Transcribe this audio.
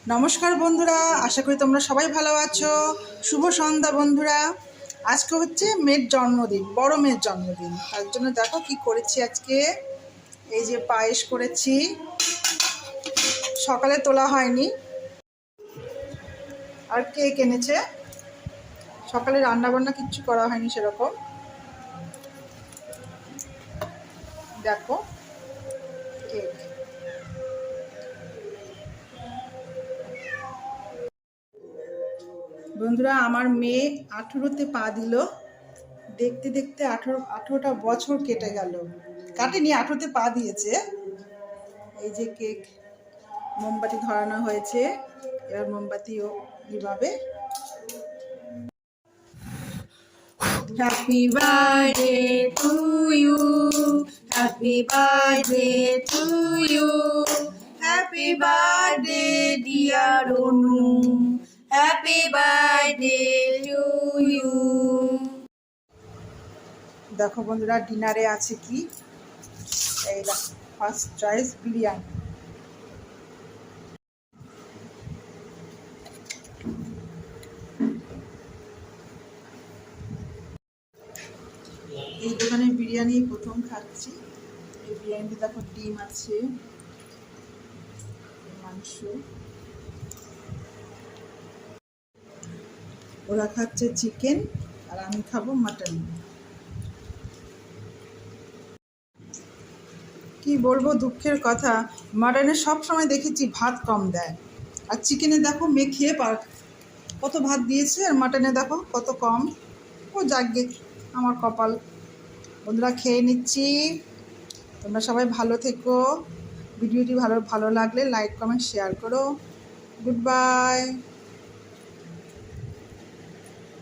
নমস্কার বন্ধুরা, আশা করি তোমরা সবাই ভালো আছো। শুভ সন্ধ্যা বন্ধুরা। আজকে হচ্ছে মেয়ের জন্মদিন, বড় মেয়ের জন্মদিন। তার জন্য দেখো কি করেছি আজকে। এই যে পায়েস করেছি, সকালে তোলা হয়নি। আর কেক এনেছে, সকালে রান্না বান্না কিচ্ছু করা হয়নি সেরকম। দেখো কেক। বন্ধুরা, আমার মেয়ে 18তে পা দিল। দেখতে দেখতে 18টা বছর কেটে গেল। কাটেনি, 18তে পা দিয়েছে। এই যে কেক, মোমবাতি ধরানো হয়েছে। এবার মোমবাতিও নিভাবে। Happy birthday to you. Happy birthday to you. Happy birthday, dear Onu. Happy birthday to you. দেখো বন্ধুরা, ডিনারে আছে কি। এই ফার্স্ট চয়েস বিরিয়ানি। এই দোকানে বিরিয়ানি প্রথম খাচ্ছি। এই বিরিয়ানিতে দেখো ডিম আছে, মাংস। ওরা খাচ্ছে চিকেন আর আমি খাবো মাটন। কি বলবো, দুঃখের কথা, মাটনে সব সময় দেখেছি ভাত কম দেয়, আর চিকেনে দেখো মেয়ে খেয়ে কত ভাত দিয়েছে, আর মাটনে দেখো কত কম। ও যাকগে, আমার কপাল। বন্ধুরা, খেয়ে নিচ্ছি। তোমরা সবাই ভালো থেকো। ভিডিওটি ভালো লাগলে লাইক কমেন্ট শেয়ার করো। Good bye.